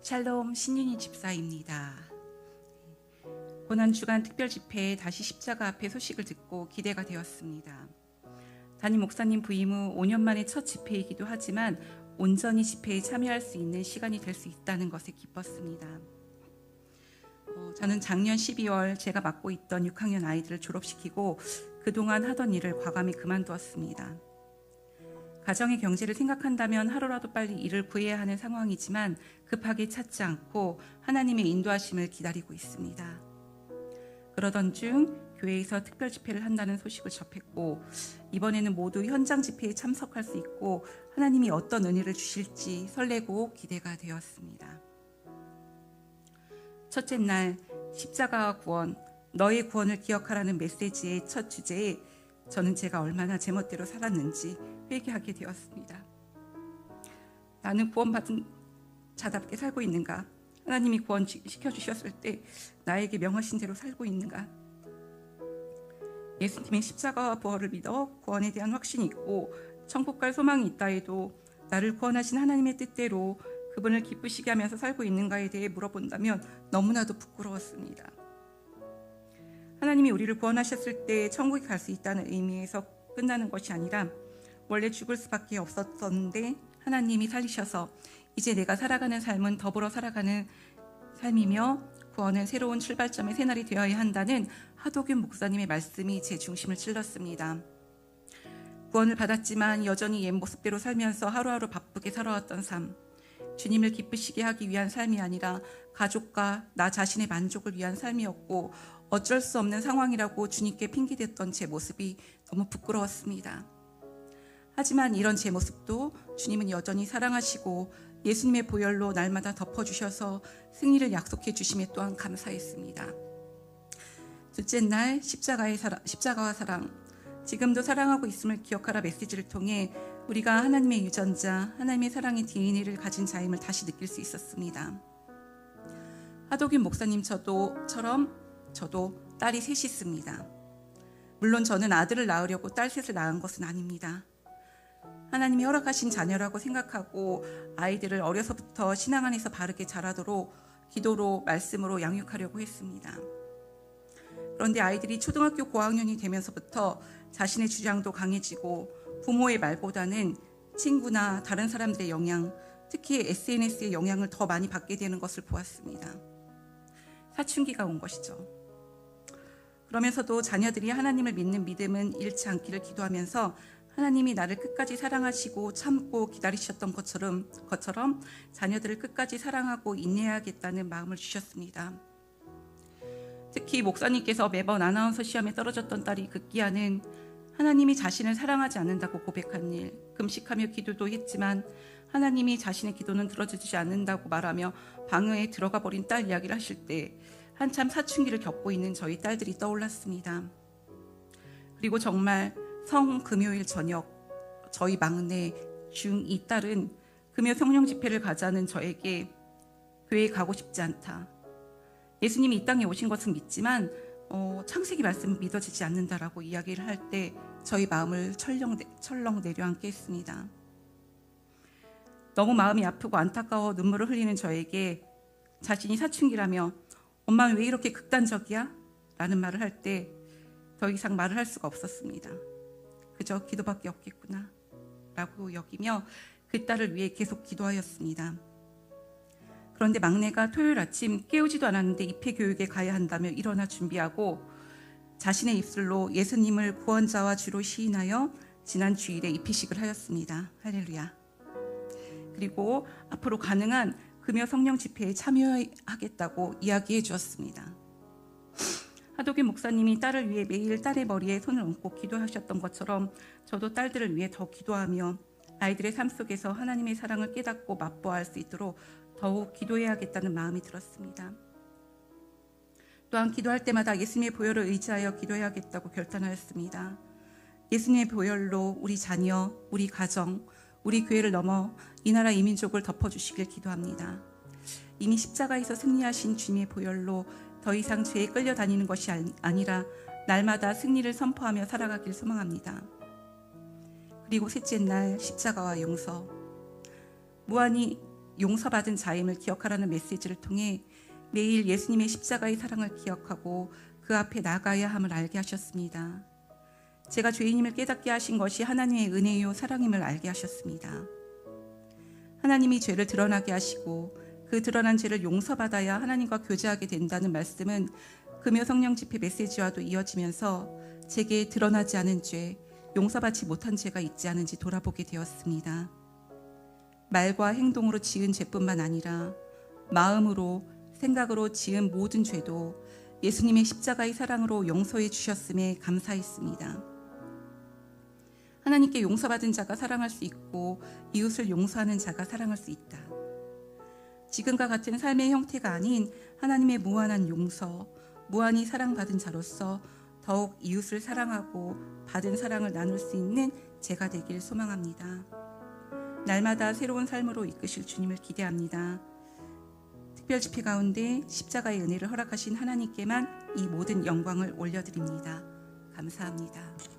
샬롬 신윤희 집사입니다. 고난주간 특별집회에 다시 십자가 앞에 소식을 듣고 기대가 되었습니다. 담임 목사님 부임 후 5년 만에 첫 집회이기도 하지만 온전히 집회에 참여할 수 있는 시간이 될 수 있다는 것에 기뻤습니다. 저는 작년 12월 제가 맡고 있던 6학년 아이들을 졸업시키고 그동안 하던 일을 과감히 그만두었습니다. 가정의 경제를 생각한다면 하루라도 빨리 일을 구해야 하는 상황이지만 급하게 찾지 않고 하나님의 인도하심을 기다리고 있습니다. 그러던 중 교회에서 특별 집회를 한다는 소식을 접했고 이번에는 모두 현장 집회에 참석할 수 있고 하나님이 어떤 은혜를 주실지 설레고 기대가 되었습니다. 첫째 날 십자가와 구원, 너의 구원을 기억하라는 메시지의 첫 주제에 저는 제가 얼마나 제멋대로 살았는지 회개하게 되었습니다. 나는 구원받은 자답게 살고 있는가? 하나님이 구원시켜주셨을 때 나에게 명하신 대로 살고 있는가? 예수님의 십자가와 부활을 믿어 구원에 대한 확신이 있고 천국 갈 소망이 있다 해도 나를 구원하신 하나님의 뜻대로 그분을 기쁘시게 하면서 살고 있는가에 대해 물어본다면 너무나도 부끄러웠습니다. 하나님이 우리를 구원하셨을 때 천국에 갈 수 있다는 의미에서 끝나는 것이 아니라 원래 죽을 수밖에 없었던데 하나님이 살리셔서 이제 내가 살아가는 삶은 더불어 살아가는 삶이며 구원은 새로운 출발점의 새날이 되어야 한다는 하도균 목사님의 말씀이 제 중심을 찔렀습니다. 구원을 받았지만 여전히 옛 모습대로 살면서 하루하루 바쁘게 살아왔던 삶, 주님을 기쁘시게 하기 위한 삶이 아니라 가족과 나 자신의 만족을 위한 삶이었고 어쩔 수 없는 상황이라고 주님께 핑계댔던 제 모습이 너무 부끄러웠습니다. 하지만 이런 제 모습도 주님은 여전히 사랑하시고 예수님의 보혈로 날마다 덮어주셔서 승리를 약속해 주심에 또한 감사했습니다. 둘째 날 십자가와 사랑, 지금도 사랑하고 있음을 기억하라 메시지를 통해 우리가 하나님의 유전자, 하나님의 사랑의 DNA를 가진 자임을 다시 느낄 수 있었습니다. 하도균 목사님처럼 저도 딸이 셋이 있습니다. 물론 저는 아들을 낳으려고 딸 셋을 낳은 것은 아닙니다. 하나님이 허락하신 자녀라고 생각하고 아이들을 어려서부터 신앙 안에서 바르게 자라도록 기도로 말씀으로 양육하려고 했습니다. 그런데 아이들이 초등학교 고학년이 되면서부터 자신의 주장도 강해지고 부모의 말보다는 친구나 다른 사람들의 영향, 특히 SNS의 영향을 더 많이 받게 되는 것을 보았습니다. 사춘기가 온 것이죠. 그러면서도 자녀들이 하나님을 믿는 믿음은 잃지 않기를 기도하면서 하나님이 나를 끝까지 사랑하시고 참고 기다리셨던 것처럼 자녀들을 끝까지 사랑하고 인내해야겠다는 마음을 주셨습니다. 특히 목사님께서 매번 아나운서 시험에 떨어졌던 딸이 급기야는 하나님이 자신을 사랑하지 않는다고 고백한 일, 금식하며 기도도 했지만 하나님이 자신의 기도는 들어주지 않는다고 말하며 방에 들어가 버린 딸 이야기를 하실 때 한참 사춘기를 겪고 있는 저희 딸들이 떠올랐습니다. 그리고 정말 성금요일 저녁 저희 막내 중2 딸은 금요 성령 집회를 가자는 저에게 교회에 가고 싶지 않다. 예수님이 이 땅에 오신 것은 믿지만 창세기 말씀은 믿어지지 않는다라고 이야기를 할 때 저희 마음을 철렁 내려앉게 했습니다. 너무 마음이 아프고 안타까워 눈물을 흘리는 저에게 자신이 사춘기라며 엄마는 왜 이렇게 극단적이야? 라는 말을 할 때 더 이상 말을 할 수가 없었습니다. 그저 기도밖에 없겠구나 라고 여기며 그 딸을 위해 계속 기도하였습니다. 그런데 막내가 토요일 아침 깨우지도 않았는데 입회교육에 가야 한다며 일어나 준비하고 자신의 입술로 예수님을 구원자와 주로 시인하여 지난 주일에 입회식을 하였습니다. 할렐루야. 그리고 앞으로 가능한 금요 성령 집회에 참여하겠다고 이야기해 주었습니다. 하도균 목사님이 딸을 위해 매일 딸의 머리에 손을 얹고 기도하셨던 것처럼 저도 딸들을 위해 더 기도하며 아이들의 삶 속에서 하나님의 사랑을 깨닫고 맛보아할 수 있도록 더욱 기도해야겠다는 마음이 들었습니다. 또한 기도할 때마다 예수님의 보혈을 의지하여 기도해야겠다고 결단하였습니다. 예수님의 보혈로 우리 자녀, 우리 가정, 우리 교회를 넘어 이 나라 이 민족을 덮어주시길 기도합니다. 이미 십자가에서 승리하신 주님의 보혈로 더 이상 죄에 끌려다니는 것이 아니라 날마다 승리를 선포하며 살아가길 소망합니다. 그리고 셋째 날 십자가와 용서. 무한히 용서받은 자임을 기억하라는 메시지를 통해 매일 예수님의 십자가의 사랑을 기억하고 그 앞에 나가야 함을 알게 하셨습니다. 제가 죄인임을 깨닫게 하신 것이 하나님의 은혜요 사랑임을 알게 하셨습니다. 하나님이 죄를 드러나게 하시고 그 드러난 죄를 용서받아야 하나님과 교제하게 된다는 말씀은 금요 성령 집회 메시지와도 이어지면서 제게 드러나지 않은 죄, 용서받지 못한 죄가 있지 않은지 돌아보게 되었습니다. 말과 행동으로 지은 죄뿐만 아니라 마음으로, 생각으로 지은 모든 죄도 예수님의 십자가의 사랑으로 용서해 주셨음에 감사했습니다. 하나님께 용서받은 자가 사랑할 수 있고 이웃을 용서하는 자가 사랑할 수 있다. 지금과 같은 삶의 형태가 아닌 하나님의 무한한 용서, 무한히 사랑받은 자로서 더욱 이웃을 사랑하고 받은 사랑을 나눌 수 있는 제가 되길 소망합니다. 날마다 새로운 삶으로 이끄실 주님을 기대합니다. 특별 집회 가운데 십자가의 은혜를 허락하신 하나님께만 이 모든 영광을 올려드립니다. 감사합니다.